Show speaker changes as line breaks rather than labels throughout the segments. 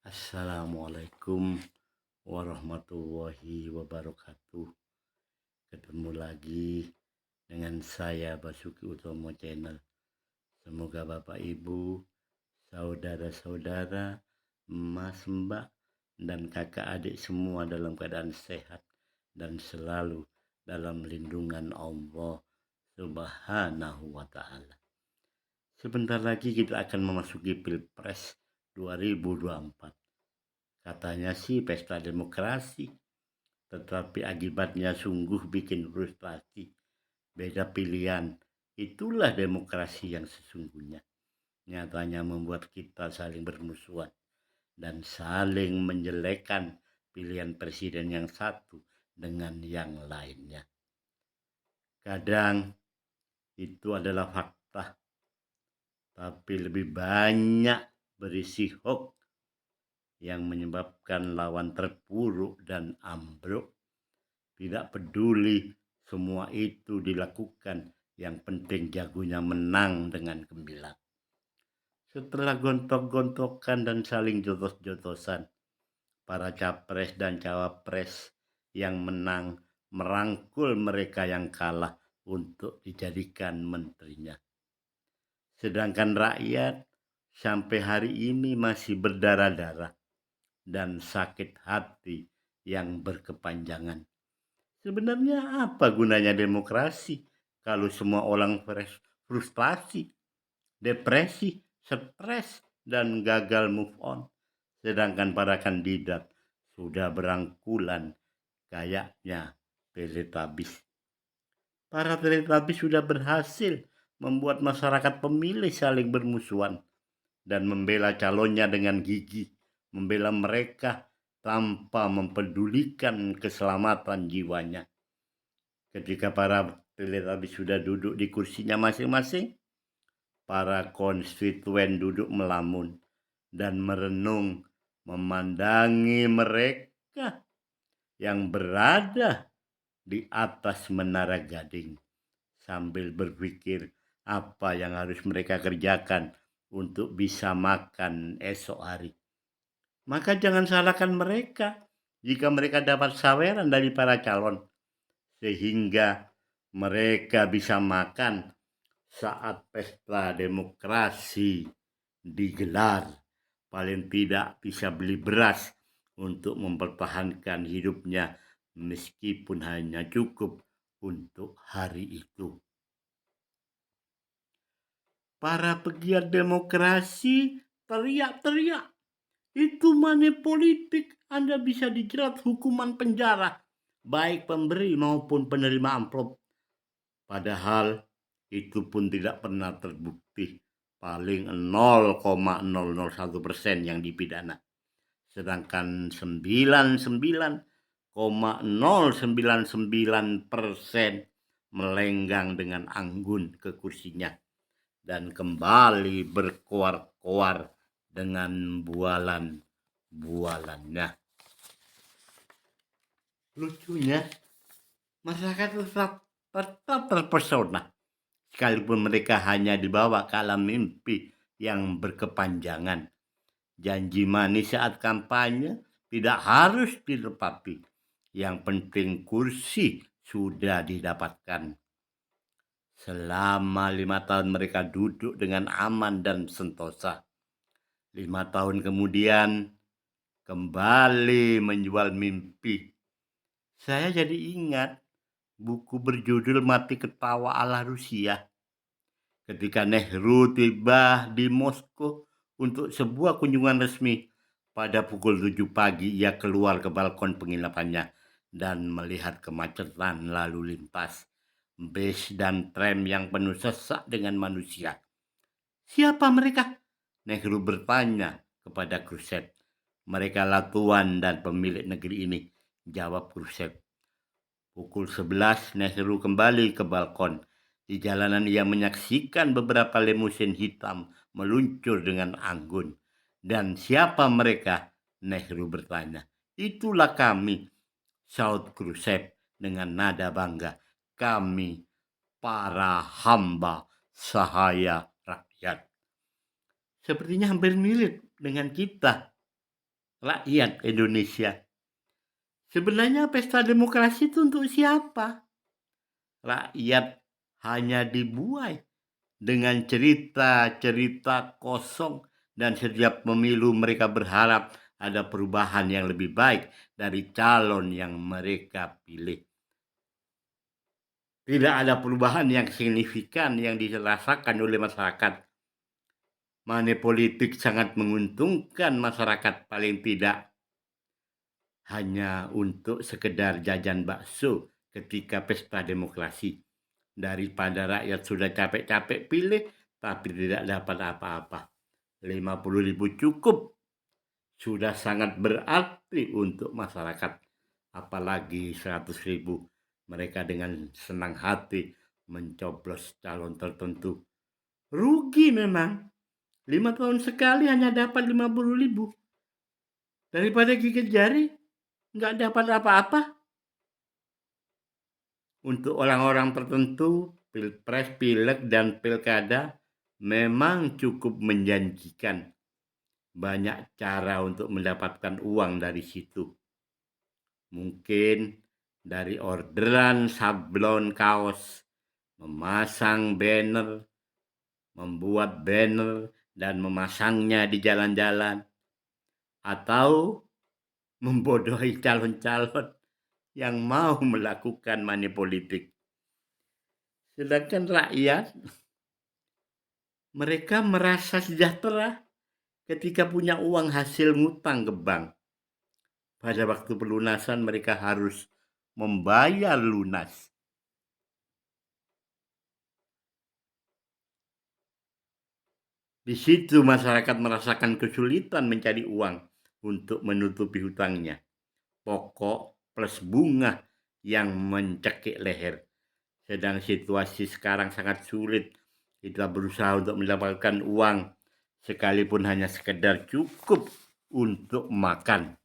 Assalamualaikum warahmatullahi wabarakatuh. Ketemu lagi dengan saya Basuki Utomo Channel. Semoga Bapak Ibu, saudara-saudara, Mas Mbak, dan kakak adik semua dalam keadaan sehat dan selalu dalam lindungan Allah Subhanahu wa Ta'ala. Sebentar lagi kita akan memasuki Pilpres 2024. Katanya sih pesta demokrasi, tetapi akibatnya sungguh bikin frustasi. Beda pilihan, itulah demokrasi yang sesungguhnya. Nyatanya membuat kita saling bermusuhan dan saling menjelekkan pilihan presiden yang satu dengan yang lainnya. Kadang itu adalah fakta, tapi lebih banyak berisi hoax yang menyebabkan lawan terpuruk dan ambruk. Tidak peduli semua itu dilakukan, yang penting jagonya menang dengan gemilang. Setelah gontok-gontokan dan saling jotos-jotosan, para capres dan cawapres yang menang merangkul mereka yang kalah untuk dijadikan menterinya. Sedangkan rakyat sampai hari ini masih berdarah-darah dan sakit hati yang berkepanjangan. Sebenarnya apa gunanya demokrasi kalau semua orang frustasi, depresi, stres, dan gagal move on? Sedangkan para kandidat sudah berangkulan kayaknya teletabis. Para teletabis sudah berhasil membuat masyarakat pemilih saling bermusuhan dan membela calonnya dengan gigih, membela mereka tanpa mempedulikan keselamatan jiwanya. Ketika para teletabis sudah duduk di kursinya masing-masing, para konstituen duduk melamun dan merenung memandangi mereka yang berada di atas menara gading sambil berpikir apa yang harus mereka kerjakan untuk bisa makan esok hari. Maka jangan salahkan mereka jika mereka dapat saweran dari para calon, sehingga mereka bisa makan saat pesta demokrasi digelar. Paling tidak bisa beli beras untuk mempertahankan hidupnya meskipun hanya cukup untuk hari itu. Para pegiat demokrasi teriak-teriak, itu money politik, Anda bisa dijerat hukuman penjara, baik pemberi maupun penerima amplop. Padahal itu pun tidak pernah terbukti, paling 0,001% yang dipidana. Sedangkan 99,099% melenggang dengan anggun ke kursinya dan kembali berkoar-koar dengan bualan-bualannya. Lucunya, masyarakat tetap terpesona sekalipun mereka hanya dibawa ke alam mimpi yang berkepanjangan. Janji manis saat kampanye tidak harus ditepati. Yang penting kursi sudah didapatkan. Selama 5 tahun mereka duduk dengan aman dan sentosa. 5 tahun kemudian kembali menjual mimpi. Saya jadi ingat buku berjudul Mati Ketawa ala Rusia. Ketika Nehru tiba di Moskow untuk sebuah kunjungan resmi, pada pukul 7 pagi ia keluar ke balkon penginapannya dan melihat kemacetan lalu lintas, bis dan tram yang penuh sesak dengan manusia. Siapa mereka? Nehru bertanya kepada Khrushchev. Mereka lah tuan dan pemilik negeri ini, jawab Khrushchev. Pukul 11 Nehru kembali ke balkon. Di jalanan ia menyaksikan beberapa limusin hitam meluncur dengan anggun. Dan siapa mereka? Nehru bertanya. Itulah kami, saut Khrushchev dengan nada bangga. Kami para hamba sahaya rakyat. Sepertinya hampir mirip dengan kita. rakyat Indonesia. Sebenarnya pesta demokrasi itu untuk siapa? Rakyat hanya dibuai dengan cerita-cerita kosong, dan setiap pemilu mereka berharap ada perubahan yang lebih baik dari calon yang mereka pilih. Tidak ada perubahan yang signifikan yang dirasakan oleh masyarakat. Money politik sangat menguntungkan masyarakat, paling tidak hanya untuk sekedar jajan bakso ketika pesta demokrasi. Daripada rakyat sudah capek-capek pilih tapi tidak dapat apa-apa. 50.000 cukup, sudah sangat berarti untuk masyarakat. Apalagi 100.000, mereka dengan senang hati mencoblos calon tertentu. Rugi memang, 5 tahun sekali hanya dapat 50.000. Daripada gigit jari, nggak dapat apa-apa. Untuk orang-orang tertentu, pilpres, pileg, dan pilkada memang cukup menjanjikan. Banyak cara untuk mendapatkan uang dari situ. Mungkin dari orderan sablon kaos, memasang banner, membuat banner dan memasangnya di jalan-jalan, atau membodohi calon-calon yang mau melakukan money politik. Sedangkan rakyat, mereka merasa sejahtera ketika punya uang hasil ngutang ke bank. Pada waktu pelunasan mereka harus membayar lunas. Di situ masyarakat merasakan kesulitan mencari uang untuk menutupi hutangnya. Pokok plus bunga yang mencekik leher. Sedang situasi sekarang sangat sulit. Kita berusaha untuk mendapatkan uang sekalipun hanya sekedar cukup untuk makan.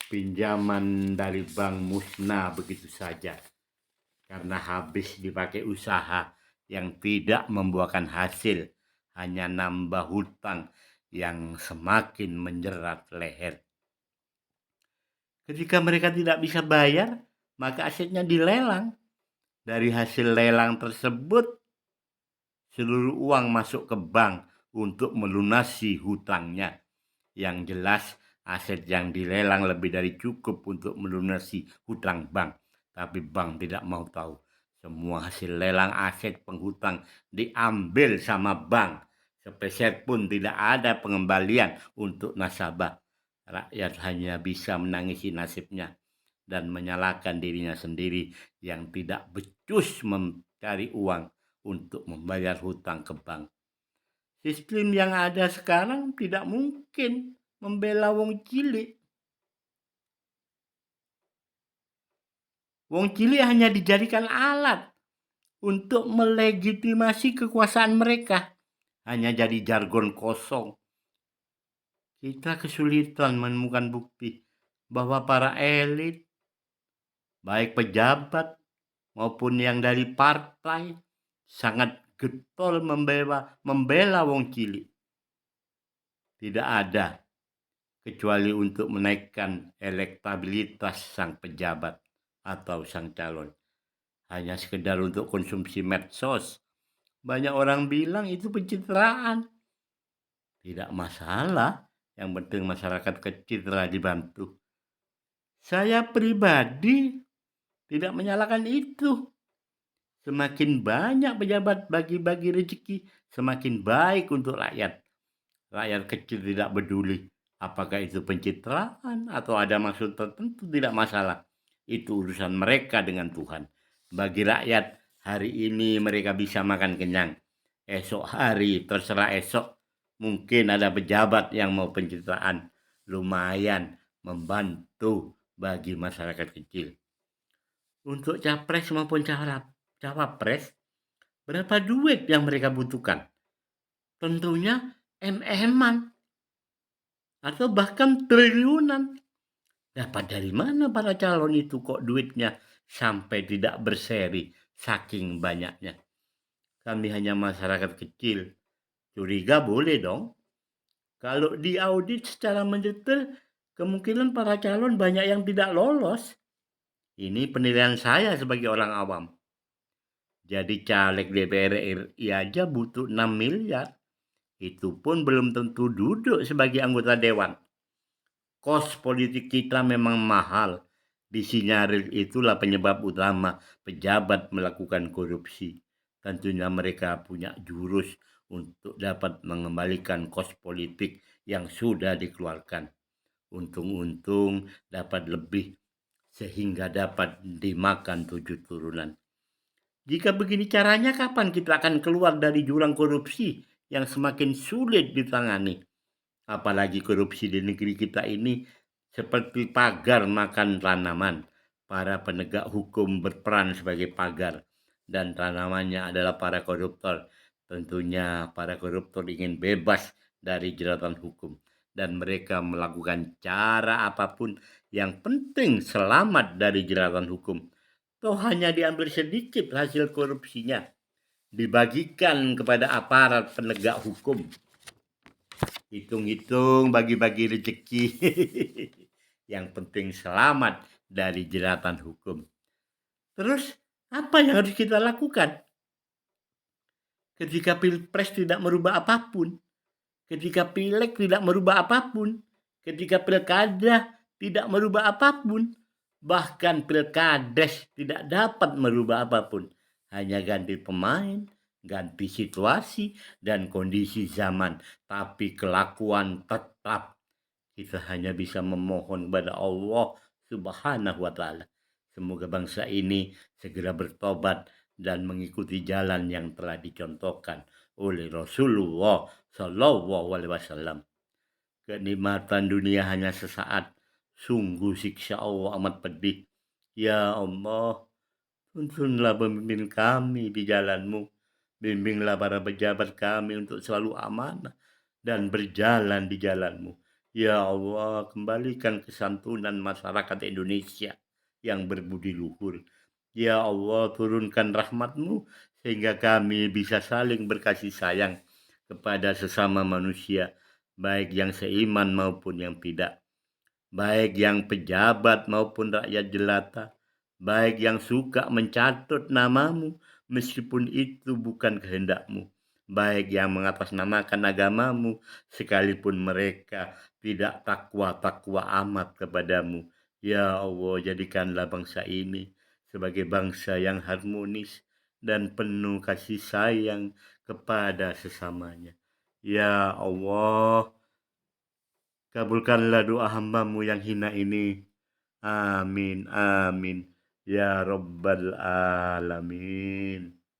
Pinjaman dari bank musnah begitu saja karena habis dipakai usaha yang tidak membuahkan hasil, hanya nambah hutang yang semakin menjerat leher. Ketika mereka tidak bisa bayar, maka asetnya dilelang. Dari hasil lelang tersebut, seluruh uang masuk ke bank untuk melunasi hutangnya. Yang jelas, aset yang dilelang lebih dari cukup untuk melunasi hutang bank. Tapi bank tidak mau tahu. Semua hasil lelang aset penghutang diambil sama bank. Sepeser pun tidak ada pengembalian untuk nasabah. Rakyat hanya bisa menangisi nasibnya dan menyalahkan dirinya sendiri yang tidak becus mencari uang untuk membayar hutang ke bank. Sistem yang ada sekarang tidak mungkin membela wong cilik. Wong cilik hanya dijadikan alat untuk melegitimasi kekuasaan mereka. Hanya jadi jargon kosong. Kita kesulitan menemukan bukti bahwa para elit, baik pejabat maupun yang dari partai, sangat getol membela wong cilik. Tidak ada kecuali untuk menaikkan elektabilitas sang pejabat atau sang calon. Hanya sekedar untuk konsumsi medsos. Banyak orang bilang itu pencitraan. Tidak masalah, yang penting masyarakat kecitra dibantu. Saya pribadi tidak menyalahkan itu. Semakin banyak pejabat bagi-bagi rezeki, semakin baik untuk rakyat. Rakyat kecil tidak peduli apakah itu pencitraan atau ada maksud tertentu, tidak masalah. Itu urusan mereka dengan Tuhan. Bagi rakyat, hari ini mereka bisa makan kenyang. Esok hari, terserah esok. Mungkin ada pejabat yang mau pencitraan. Lumayan membantu bagi masyarakat kecil. Untuk capres maupun cawapres, berapa duit yang mereka butuhkan? Tentunya em-eman atau bahkan triliunan. Dapat dari mana para calon itu kok duitnya sampai tidak berseri saking banyaknya? Kami hanya masyarakat kecil. Curiga boleh dong. Kalau diaudit secara mendetail, kemungkinan para calon banyak yang tidak lolos. Ini penilaian saya sebagai orang awam. Jadi caleg DPR RI aja butuh 6 miliar. Itu pun belum tentu duduk sebagai anggota dewan. Kos politik kita memang mahal. Disinyalir itulah penyebab utama pejabat melakukan korupsi. Tentunya mereka punya jurus untuk dapat mengembalikan kos politik yang sudah dikeluarkan. Untung-untung dapat lebih sehingga dapat dimakan 7 turunan. Jika begini caranya, kapan kita akan keluar dari jurang korupsi yang semakin sulit ditangani? Apalagi korupsi di negeri kita ini seperti pagar makan tanaman. Para penegak hukum berperan sebagai pagar dan tanamannya adalah para koruptor. Tentunya para koruptor ingin bebas dari jeratan hukum dan mereka melakukan cara apapun yang penting selamat dari jeratan hukum. Toh hanya diambil sedikit hasil korupsinya, dibagikan kepada aparat penegak hukum. Hitung-hitung bagi-bagi rezeki. Yang penting selamat dari jeratan hukum. Terus apa yang harus kita lakukan ketika pilpres tidak merubah apapun, ketika pileg tidak merubah apapun, ketika pilkada tidak merubah apapun, bahkan pilkades tidak dapat merubah apapun, hanya ganti pemain, ganti situasi dan kondisi zaman, tapi kelakuan tetap. Kita hanya bisa memohon kepada Allah Subhanahu wa Ta'ala. Semoga bangsa ini segera bertobat dan mengikuti jalan yang telah dicontohkan oleh Rasulullah Shallallahu Alaihi Wasallam. Kenikmatan dunia hanya sesaat, sungguh siksa Allah amat pedih. Ya Allah, tuntunlah pemimpin kami di jalan-Mu. Bimbinglah para pejabat kami untuk selalu amanah dan berjalan di jalan-Mu. Ya Allah, kembalikan kesantunan masyarakat Indonesia yang berbudi luhur. Ya Allah, turunkan rahmat-Mu sehingga kami bisa saling berkasih sayang kepada sesama manusia, baik yang seiman maupun yang tidak, baik yang pejabat maupun rakyat jelata, baik yang suka mencatut namamu meskipun itu bukan kehendak-Mu, baik yang mengatasnamakan agamamu sekalipun mereka tidak takwa-takwa amat kepadamu. Ya Allah, jadikanlah bangsa ini sebagai bangsa yang harmonis dan penuh kasih sayang kepada sesamanya. Ya Allah, kabulkanlah doa hamba-Mu yang hina ini. Amin, amin. Ya Rabbal Alamin.